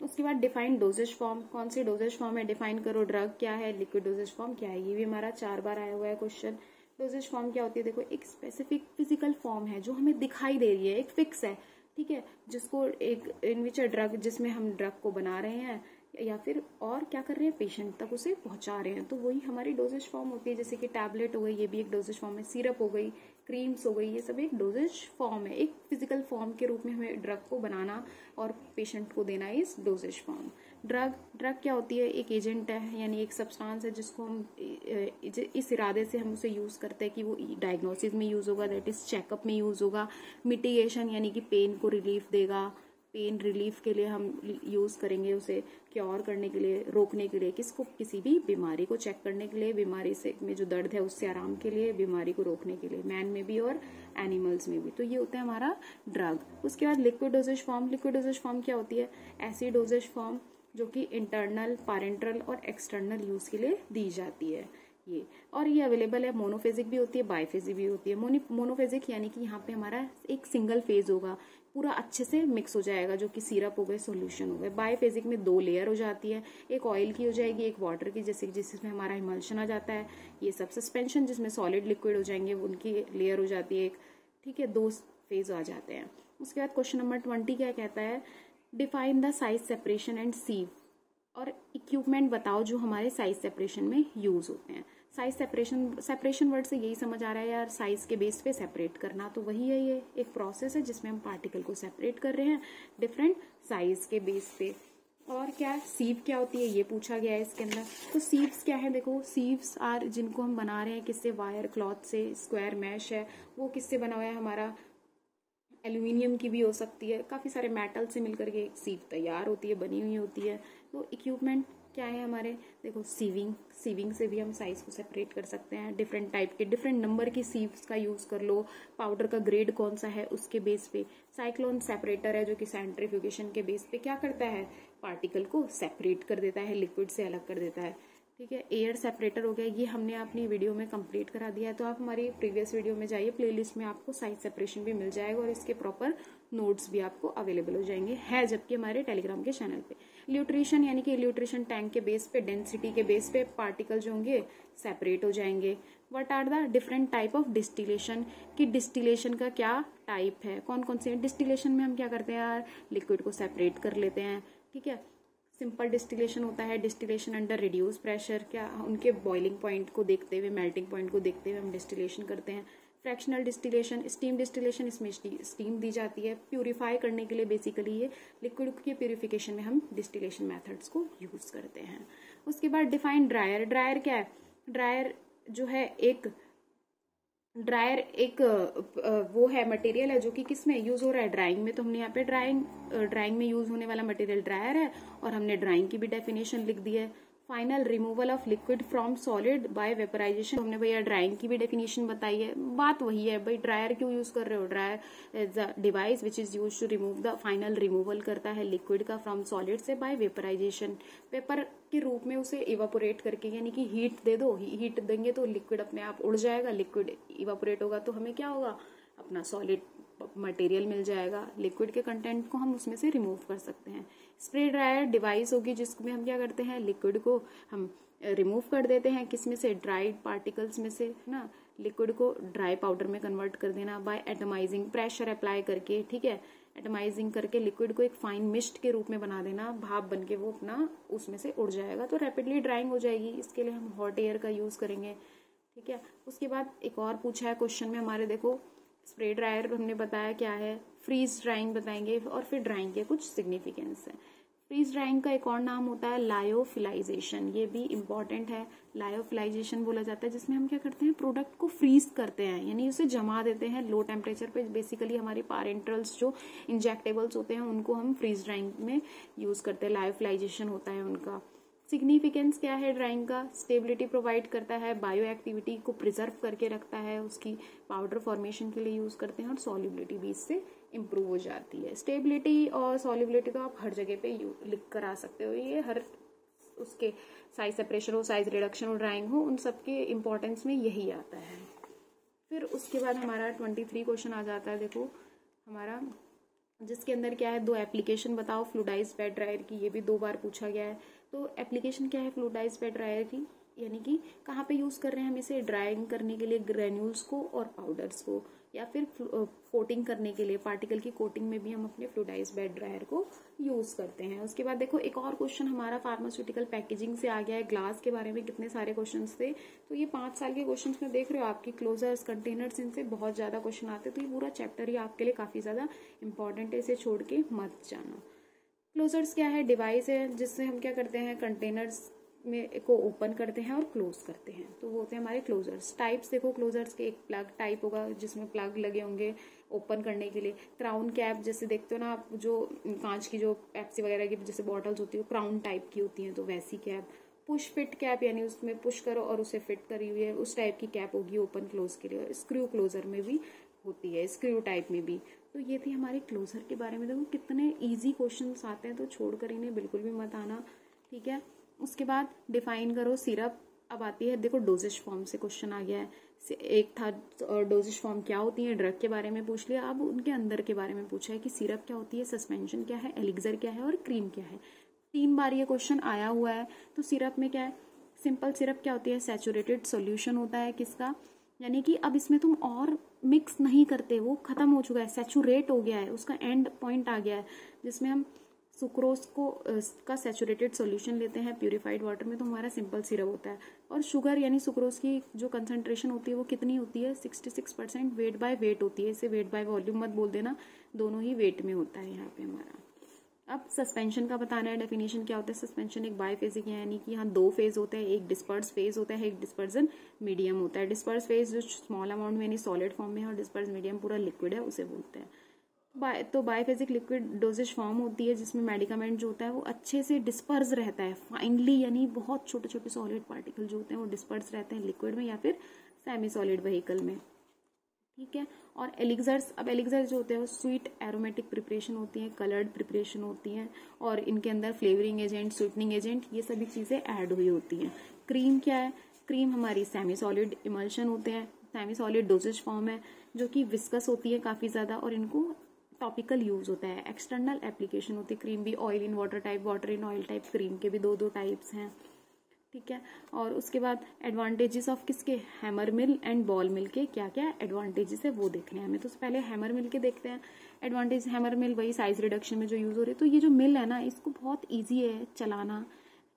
उसके बाद डिफाइन डोजेज फॉर्म, कौन सी डोजेज फॉर्म है डिफाइन करो, ड्रग क्या है, लिक्विड डोजेज फॉर्म क्या है, ये भी हमारा 4 बार आया हुआ है क्वेश्चन। डोजेज फॉर्म क्या होती है, देखो एक स्पेसिफिक फिजिकल फॉर्म है जो हमें दिखाई दे रही है, एक फिक्स है, ठीक है, जिसको एक इन विच ड्रग, जिसमें हम ड्रग को बना रहे हैं या फिर और क्या कर रहे हैं, पेशेंट तक उसे पहुंचा रहे हैं, तो वही हमारी डोजेज फॉर्म होती है। जैसे कि टैबलेट हो गई, ये भी एक डोजेज फॉर्म है, सिरप हो गई, क्रीम्स हो गई, ये सब एक डोजेज फॉर्म है, एक फिजिकल फॉर्म के रूप में हमें ड्रग को बनाना और पेशेंट को देना इस डोजेज फॉर्म। ड्रग क्या होती है, एक एजेंट है, यानी एक सब्सटेंस है जिसको हम इस इरादे से हम उसे यूज करते हैं कि वो डायग्नोसिस में यूज होगा, दैट इज चेकअप में यूज होगा, मिटिगेशन यानी कि पेन को रिलीफ देगा, पेन रिलीफ के लिए हम यूज करेंगे उसे, क्योर करने के लिए, रोकने के लिए, किसको, किसी भी बीमारी को चेक करने के लिए, बीमारी से में जो दर्द है उससे आराम के लिए, बीमारी को रोकने के लिए, मैन में भी और एनिमल्स में भी। तो ये होता है हमारा ड्रग। उसके बाद liquid doses form. Liquid doses form क्या होती है, ऐसी डोजेज फॉर्म जो कि इंटरनल, पैरेंटरल और एक्सटर्नल यूज के लिए दी जाती है ये, और ये अवेलेबल है, मोनोफेजिक भी होती है, बाइफेजिक भी होती है। मोनोफेजिक यानी कि यहाँ पे हमारा एक सिंगल फेज होगा, पूरा अच्छे से मिक्स हो जाएगा, जो कि सिरप हो गए, सॉल्यूशन हो गए। बाइफेजिक में 2 लेयर हो जाती है, एक ऑयल की हो जाएगी, एक वाटर की, जैसे जिसमें हमारा इमल्शन आ जाता है, ये सब सस्पेंशन जिसमें सॉलिड लिक्विड हो जाएंगे, उनकी लेयर हो जाती है एक, ठीक है, 2 फेज आ जाते हैं। उसके बाद क्वेश्चन नंबर 20 क्या कहता है, define the size separation and sieve, और इक्विपमेंट बताओ जो हमारे साइज सेपरेशन में यूज होते हैं। साइज सेपरेशन वर्ड से यही समझ आ रहा है यार, साइज के बेस पे सेपरेट करना, तो वही है, ये एक प्रोसेस है जिसमें हम पार्टिकल को सेपरेट कर रहे हैं डिफरेंट साइज के बेस पे। और क्या सीव क्या होती है, ये पूछा गया है इसके अंदर। तो सीव्स क्या है, देखो सीव्स आर जिनको हम बना रहे हैं किससे, वायर क्लॉथ से, स्क्वायर मैश है वो किससे बना हुआ है हमारा, एल्यूमिनियम की भी हो सकती है, काफी सारे मेटल से मिलकर के एक सीव तैयार होती है, बनी हुई होती है। तो इक्विपमेंट क्या है हमारे, देखो सीविंग से भी हम साइज को सेपरेट कर सकते हैं, डिफरेंट टाइप के, डिफरेंट नंबर की सीव्स का यूज कर लो, पाउडर का ग्रेड कौन सा है उसके बेस पे। साइक्लोन सेपरेटर है जो कि सेंट्रीफ्यूगेशन के बेस पे क्या करता है, पार्टिकल को सेपरेट कर देता है, लिक्विड से अलग कर देता है, ठीक है। एयर सेपरेटर हो गया, ये हमने अपनी वीडियो में कंप्लीट करा दिया है, तो आप हमारी प्रीवियस वीडियो में जाइए, प्लेलिस्ट में आपको साइज सेपरेशन भी मिल जाएगा और इसके प्रॉपर नोट्स भी आपको अवेलेबल हो जाएंगे, है जबकि हमारे टेलीग्राम के चैनल पे। इल्यूट्रेशन यानी कि इल्यूट्रेशन टैंक के बेस पे, डेंसिटी के बेस पे पार्टिकल जो होंगे सेपरेट हो जाएंगे। What are the different type of distillation, कि डिस्टिलेशन का क्या टाइप है, कौन कौन से। डिस्टिलेशन में हम क्या करते हैं यार, लिक्विड को सेपरेट कर लेते हैं, ठीक है। सिंपल डिस्टिलेशन होता है, डिस्टिलेशन अंडर रिड्यूस प्रेशर, क्या उनके बॉइलिंग पॉइंट को देखते हुए, मेल्टिंग पॉइंट को देखते हुए हम डिस्टिलेशन करते हैं। फ्रैक्शनल डिस्टिलेशन, स्टीम डिस्टिलेशन, इसमें स्टीम दी जाती है प्यूरिफाई करने के लिए, बेसिकली ये लिक्विड की प्यूरिफिकेशन में हम डिस्टिलेशन मेथड्स को यूज करते हैं। उसके बाद डिफाइन ड्रायर। ड्रायर क्या है, ड्रायर जो है एक वो है मटेरियल है जो कि किस में यूज हो रहा है, ड्राइंग में। तो हमने यहाँ पे ड्राइंग में यूज होने वाला मटेरियल ड्रायर है, और हमने ड्राइंग की भी डेफिनेशन लिख दी है। Final removal of liquid from solid by vaporization, हमने भैया ड्राइंग की भी डेफिनेशन बताई है। बात वही है भाई, ड्रायर क्यों यूज कर रहे हो, dryer is a device which is use to remove the, final removal करता है लिक्विड का फ्रॉम सॉलिड से बाय वेपराइजेशन, पेपर के रूप में उसे इवापोरेट करके, यानी कि हीट दे दो, हीट देंगे तो लिक्विड अपने आप उड़ जाएगा, लिक्विड इवापोरेट होगा तो हमें क्या होगा, अपना सॉलिड मटेरियल मिल जाएगा, लिक्विड के कंटेंट को हम उसमें से रिमूव कर सकते हैं। स्प्रे ड्रायर डिवाइस होगी जिसमें हम क्या करते हैं, लिक्विड को हम रिमूव कर देते हैं, किसमें से, ड्राइड पार्टिकल्स में से, है ना, लिक्विड को ड्राई पाउडर में कन्वर्ट कर देना बाय एटमाइजिंग, प्रेशर अप्लाई करके, ठीक है, एटमाइजिंग करके लिक्विड को एक फाइन मिस्ट के रूप में बना देना, भाप बन के वो अपना उसमें से उड़ जाएगा, तो रैपिडली ड्राइंग हो जाएगी। इसके लिए हम हॉट एयर का यूज करेंगे, ठीक है। उसके बाद एक और पूछा है क्वेश्चन में हमारे, देखो स्प्रे ड्रायर हमने बताया क्या है, फ्रीज ड्राइंग बताएंगे, और फिर ड्राइंग के कुछ सिग्निफिकेंस है। फ्रीज ड्राइंग का एक और नाम होता है लायोफिलाइजेशन, ये भी इंपॉर्टेंट है। लायोफिलाइजेशन बोला जाता है जिसमें हम क्या करते हैं, प्रोडक्ट को फ्रीज करते हैं, यानी उसे जमा देते हैं लो टेम्परेचर पे। बेसिकली हमारी पैरेंटल्स जो इंजेक्टेबल्स होते हैं उनको हम फ्रीज ड्राइंग में यूज करते हैं, लायोफिलाइजेशन होता है उनका। सिग्निफिकेंस क्या है ड्राइंग का, स्टेबिलिटी प्रोवाइड करता है, बायो एक्टिविटी को प्रिजर्व करके रखता है, उसकी पाउडर फॉर्मेशन के लिए यूज करते हैं, और सॉल्युबिलिटी भी इससे इम्प्रूव हो जाती है। स्टेबिलिटी और सॉल्युबिलिटी तो आप हर जगह पे लिख कर आ सकते हो, ये हर उसके साइज सेपरेशन हो, साइज रिडक्शन हो, ड्राइंग हो, उन सबके इंपॉर्टेंस में यही आता है। फिर उसके बाद हमारा 23 क्वेश्चन आ जाता है, देखो हमारा जिसके अंदर क्या है, 2 एप्लीकेशन बताओ फ्लूइडाइज्ड बेड ड्रायर की, ये भी 2 बार पूछा गया है। तो एप्लीकेशन क्या है फ्लूइडाइज्ड बेड ड्रायर की, यानी कि कहाँ पे यूज कर रहे हैं हम इसे, ड्राइंग करने के लिए ग्रेन्यूल्स को और पाउडर्स को, या फिर कोटिंग करने के लिए, पार्टिकल की कोटिंग में भी हम अपने फ्लूइडाइज्ड बेड ड्रायर को यूज करते हैं। उसके बाद देखो एक और क्वेश्चन हमारा फार्मास्यूटिकल पैकेजिंग से आ गया है। ग्लास के बारे में कितने सारे क्वेश्चन थे, तो ये 5 साल के क्वेश्चन में देख रहे हो आपकी क्लोजर्स, कंटेनर्स, इनसे बहुत ज्यादा क्वेश्चन आते हैं। तो ये पूरा चैप्टर ही आपके लिए काफी ज्यादा इंपॉर्टेंट है, इसे छोड़ के मत जाना। क्लोजर्स क्या है, डिवाइस है जिससे हम क्या करते हैं, कंटेनर्स में को ओपन करते हैं और क्लोज करते हैं, तो वो होते हैं हमारे क्लोजर्स। टाइप्स देखो क्लोजर्स के, एक प्लग टाइप होगा जिसमें प्लग लगे होंगे ओपन करने के लिए। क्राउन कैप जैसे देखते हो ना आप, जो कांच की जो पेप्सी वगैरह की जैसे बॉटल्स होती है, क्राउन टाइप की होती हैं, तो वैसी कैप। पुश फिट कैप, यानी उसमें पुश करो और उसे फिट करी हुई है, उस टाइप की कैप होगी ओपन क्लोज के लिए। और स्क्रू क्लोजर में भी होती है, स्क्रू टाइप में भी। तो ये थी हमारे क्लोजर के बारे में। देखो कितने ईजी क्वेश्चन आते हैं, तो छोड़कर इन्हें बिल्कुल भी मत आना, ठीक है। उसके बाद डिफाइन करो सिरप। अब आती है देखो डोजेज फॉर्म से क्वेश्चन आ गया है। एक था डोजेज फॉर्म क्या होती है, ड्रग के बारे में पूछ लिया। अब उनके अंदर के बारे में पूछा है कि सिरप क्या होती है, सस्पेंशन क्या है, एलिक्सर क्या है और क्रीम क्या है। 3 बार ये क्वेश्चन आया हुआ है। तो सिरप में क्या है, सिंपल सिरप क्या होती है, सैचुरेटेड सोल्यूशन होता है किसका, यानी कि अब इसमें तुम और मिक्स नहीं करते, वो खत्म हो चुका है, सैचुरेट हो गया है, उसका एंड पॉइंट आ गया है, जिसमें हम सुक्रोज को का सैचुरेटेड सॉल्यूशन लेते हैं प्यूरिफाइड वाटर में, तो हमारा सिंपल सिरप होता है। और शुगर यानी सुक्रोज की जो कंसंट्रेशन होती है वो कितनी होती है, 66%। वेट बाय वेट होती है, इसे वेट बाय वॉल्यूम मत बोल देना, दोनों ही वेट में होता है यहाँ पे हमारा। अब सस्पेंशन का बताना है, डेफिनेशन क्या होता है। सस्पेंशन एक बायफेजिक है, यानी कि यहाँ 2 फेज होते हैं, एक डिस्पर्स फेज होता है, एक डिस्पर्जन मीडियम होता है। डिस्पर्स फेज जो स्मॉल अमाउंट में यानी सॉलिड फॉर्म में है, और डिस्पर्स मीडियम पूरा लिक्विड है, उसे बोलते हैं। तो बायफेजिक लिक्विड डोजेज फॉर्म होती है जिसमें मेडिकामेंट जो होता है वो अच्छे से डिस्पर्स रहता है फाइनली, यानी बहुत छोटे छोटे सॉलिड पार्टिकल जो होते हैं वो डिस्पर्स रहते हैं लिक्विड में या फिर सेमी सॉलिड व्हीकल में, ठीक है। और एलिक्सर्स, अब एलिक्सर जो होते हैं वो स्वीट एरोमेटिक प्रिपरेशन होती हैं, कलर्ड प्रिपरेशन होती हैं, और इनके अंदर फ्लेवरिंग एजेंट, स्वीटनिंग एजेंट, ये सभी चीजें ऐड हुई होती हैं। क्रीम क्या है, क्रीम हमारी सेमी सॉलिड इमल्शन होते हैं, सेमी सॉलिड डोजेज फॉर्म है जो कि विस्कस होती है काफी ज्यादा, और इनको टॉपिकल यूज होता है, एक्सटर्नल एप्लीकेशन होती है। क्रीम भी oil in water type, water in oil type, cream के भी 2 टाइप्स हैं, ठीक है। और उसके बाद एडवांटेजेस ऑफ किसके, हैमर मिल एंड बॉल मिल के क्या क्या एडवांटेजेस है वो देखने हैं हमें। तो पहले हैमर मिल के देखते हैं एडवांटेज। हैमर मिल वही साइज रिडक्शन में जो यूज हो रही है। तो ये जो मिल है ना, इसको बहुत ईजी है चलाना,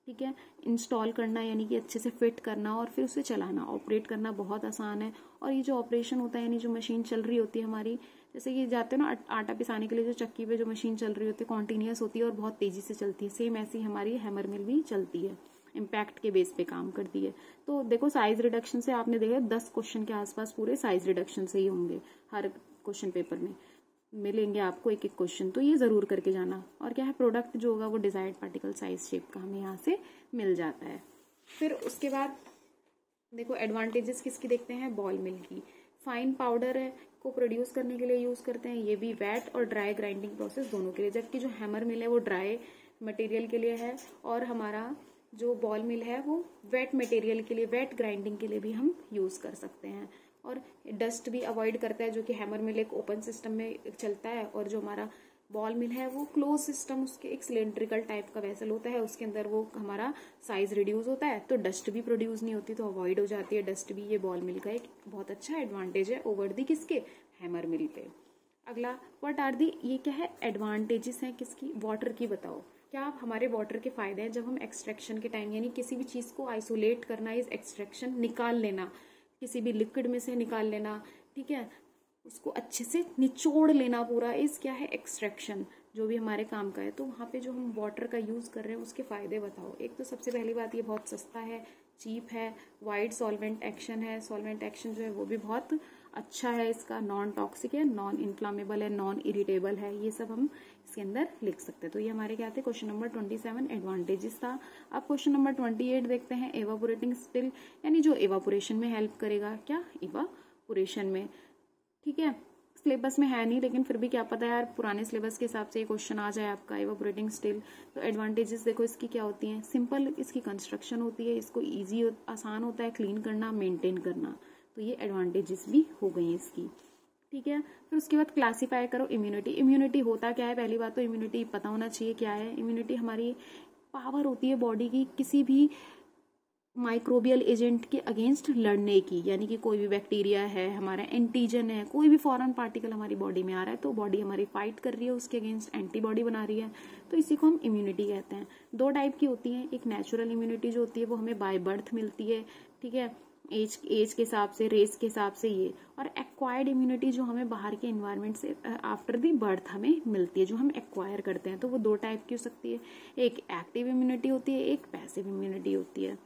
ठीक है, इंस्टॉल करना यानी कि अच्छे से फिट करना और फिर उसे चलाना, ऑपरेट करना बहुत आसान है। और ये जो ऑपरेशन होता है यानी जो मशीन चल रही होती है हमारी, जैसे कि जाते हो ना आटा पिसाने के लिए जो चक्की पे जो मशीन चल रही होती है, कॉन्टिन्यूस होती है और बहुत तेजी से चलती है, सेम ऐसी हमारी हैमर मिल भी चलती है, इम्पैक्ट के बेस पे काम करती है। तो देखो साइज रिडक्शन से आपने देखा 10 क्वेश्चन के आसपास पूरे साइज रिडक्शन से ही होंगे, हर क्वेश्चन पेपर में मिलेंगे आपको एक एक क्वेश्चन, तो ये जरूर करके जाना। और क्या है, प्रोडक्ट जो होगा वो डिजायर्ड पार्टिकल साइज शेप का हमें यहाँ से मिल जाता है। फिर उसके बाद देखो एडवांटेजेस किसकी देखते हैं, बॉल मिल की। फाइन पाउडर है को प्रोड्यूस करने के लिए यूज करते हैं, ये भी वेट और ड्राई ग्राइंडिंग प्रोसेस दोनों के लिए, जबकि जो हैमर मिल है वो ड्राई मटेरियल के लिए है, और हमारा जो बॉल मिल है वो वेट मटेरियल के लिए, वेट ग्राइंडिंग के लिए भी हम यूज कर सकते हैं। और डस्ट भी अवॉइड करता है, जो कि हैमर मिल एक ओपन सिस्टम में चलता है, और जो हमारा बॉल मिल है वो क्लोज सिस्टम, उसके एक सिलेंड्रिकल टाइप का वेसल होता है, उसके अंदर वो हमारा साइज रिड्यूस होता है, तो डस्ट भी प्रोड्यूस नहीं होती, तो अवॉइड हो जाती है डस्ट भी। ये बॉल मिल का एक बहुत अच्छा एडवांटेज है ओवर दी किसके, हैमर मिल पे। अगला व्हाट आर दी, ये क्या है, एडवांटेजेस हैं किसकी, वाटर की। बताओ क्या हमारे वाटर के फायदे हैं जब हम एक्सट्रैक्शन के टाइम, यानी किसी भी चीज को आइसोलेट करना इज एक्सट्रैक्शन, निकाल लेना, किसी भी लिक्विड में से निकाल लेना, ठीक है, उसको अच्छे से निचोड़ लेना पूरा, इस क्या है, एक्सट्रैक्शन, जो भी हमारे काम का है। तो वहाँ पे जो हम वाटर का यूज कर रहे हैं उसके फायदे बताओ। एक तो सबसे पहली बात, ये बहुत सस्ता है, चीप है, वाइड सॉल्वेंट एक्शन है, सॉल्वेंट एक्शन जो है वो भी बहुत अच्छा है इसका, नॉन टॉक्सिक है, नॉन इन्फ्लामेबल है, नॉन इरिटेबल है, ये सब हम इसके अंदर लिख सकते हैं। तो ये हमारे क्या थे, क्वेश्चन नंबर 27 एडवांटेजेस था। अब क्वेश्चन नंबर 28 देखते हैं, एवापोरेटिंग स्टिल, यानी जो एवापोरेशन में हेल्प करेगा, क्या, एवापोरेशन में, ठीक है। सिलेबस में है नहीं, लेकिन फिर भी क्या पता यार पुराने सिलेबस के हिसाब से ये क्वेश्चन आ जाए आपका, एवापोरेटिंग स्टिल। तो एडवांटेजेस देखो इसकी क्या होती हैं, सिंपल इसकी कंस्ट्रक्शन होती है, इसको आसान होता है क्लीन करना, मेंटेन करना, तो ये एडवांटेजेस भी हो गई हैं इसकी, ठीक है। फिर उसके बाद क्लासीफाई करो इम्यूनिटी। इम्यूनिटी होता क्या है, पहली बात तो इम्यूनिटी पता होना चाहिए क्या है। इम्यूनिटी हमारी पावर होती है बॉडी की किसी भी माइक्रोबियल एजेंट के अगेंस्ट लड़ने की, यानी कि कोई भी बैक्टीरिया है, हमारा एंटीजन है, कोई भी फॉरेन पार्टिकल हमारी बॉडी में आ रहा है तो बॉडी हमारी फाइट कर रही है, उसके अगेंस्ट एंटीबॉडी बना रही है, तो इसी को हम इम्यूनिटी कहते हैं। दो टाइप की होती है, एक नेचुरल इम्यूनिटी जो होती है वो हमें बाय बर्थ मिलती है, ठीक है, एज के हिसाब से, रेस के हिसाब से ये, और एक्वायर्ड इम्यूनिटी जो हमें बाहर के एनवायरनमेंट से आफ्टर दी बर्थ हमें मिलती है, जो हम एक्वायर करते हैं। तो वो दो टाइप की हो सकती है, एक एक्टिव इम्यूनिटी होती है, एक पैसिव इम्यूनिटी होती है,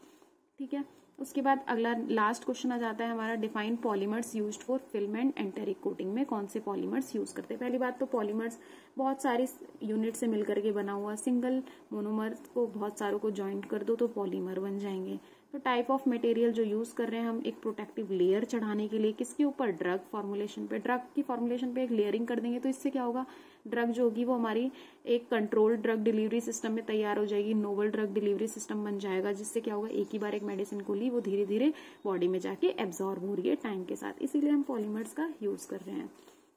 ठीक है। उसके बाद अगला लास्ट क्वेश्चन आ जाता है हमारा, define polymers used for film and enteric coating में कौन से पॉलीमर्स यूज करते हैं। पहली बात तो पॉलीमर्स बहुत सारी यूनिट से मिलकर के बना हुआ, सिंगल मोनोमर को बहुत सारों को ज्वाइंट कर दो तो पॉलीमर बन जाएंगे। तो टाइप ऑफ मटेरियल जो यूज कर रहे हैं हम, एक प्रोटेक्टिव लेयर चढ़ाने के लिए, किसके ऊपर, ड्रग फॉर्मुलेशन पे, ड्रग की फॉर्मुलेशन पे एक लेयरिंग कर देंगे तो इससे क्या होगा, ड्रग जो होगी वो हमारी एक कंट्रोल्ड ड्रग डिलीवरी सिस्टम में तैयार हो जाएगी, नोवल ड्रग डिलीवरी सिस्टम बन जाएगा, जिससे क्या होगा, एक ही बार एक मेडिसिन को ली वो धीरे धीरे बॉडी में जाके एब्जॉर्ब हो रही है टाइम के साथ, इसीलिए हम पॉलीमर्स का यूज कर रहे हैं।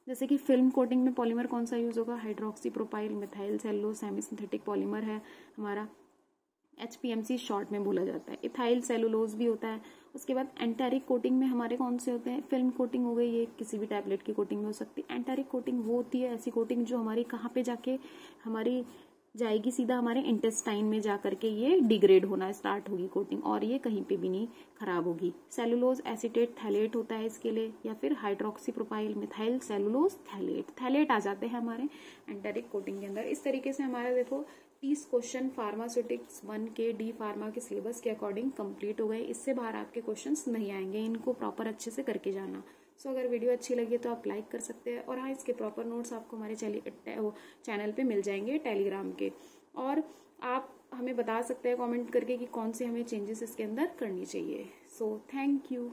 जैसे कि फिल्म कोटिंग में पॉलीमर कौन सा यूज होगा, hydroxy propyl methyl cellulose semi synthetic polymer है हमारा, HPMC शॉर्ट में बोला जाता है। इथाइल सेलुलोज भी होता है। उसके बाद एंटेरिक कोटिंग में हमारे कौन से होते हैं, फिल्म कोटिंग हो गई, ये किसी भी टैबलेट की कोटिंग में हो सकती है। एंटेरिक कोटिंग वो होती है ऐसी कोटिंग जो हमारी कहाँ पे जाके हमारी जाएगी, सीधा हमारे इंटेस्टाइन में जा करके ये डिग्रेड होना स्टार्ट होगी कोटिंग, और ये कहीं पे भी नहीं खराब होगी। सेलुलोज एसीटेट थैलेट होता है इसके लिए, या फिर hydroxy propyl methyl cellulose phthalate आ जाते हैं हमारे एंटेरिक कोटिंग के अंदर। इस तरीके से हमारा देखो 30 क्वेश्चन फार्मास्यूटिक्स 1 के डी फार्मा के सिलेबस के अकॉर्डिंग कंप्लीट हो गए। इससे बाहर आपके क्वेश्चंस नहीं आएंगे, इनको प्रॉपर अच्छे से करके जाना। सो अगर वीडियो अच्छी लगी तो आप लाइक कर सकते हैं, और हाँ, इसके प्रॉपर नोट्स आपको हमारे चैनल पे मिल जाएंगे टेलीग्राम के, और आप हमें बता सकते हैं कमेंट करके कि कौन से हमें चेंजेस इसके अंदर करनी चाहिए। So thank you.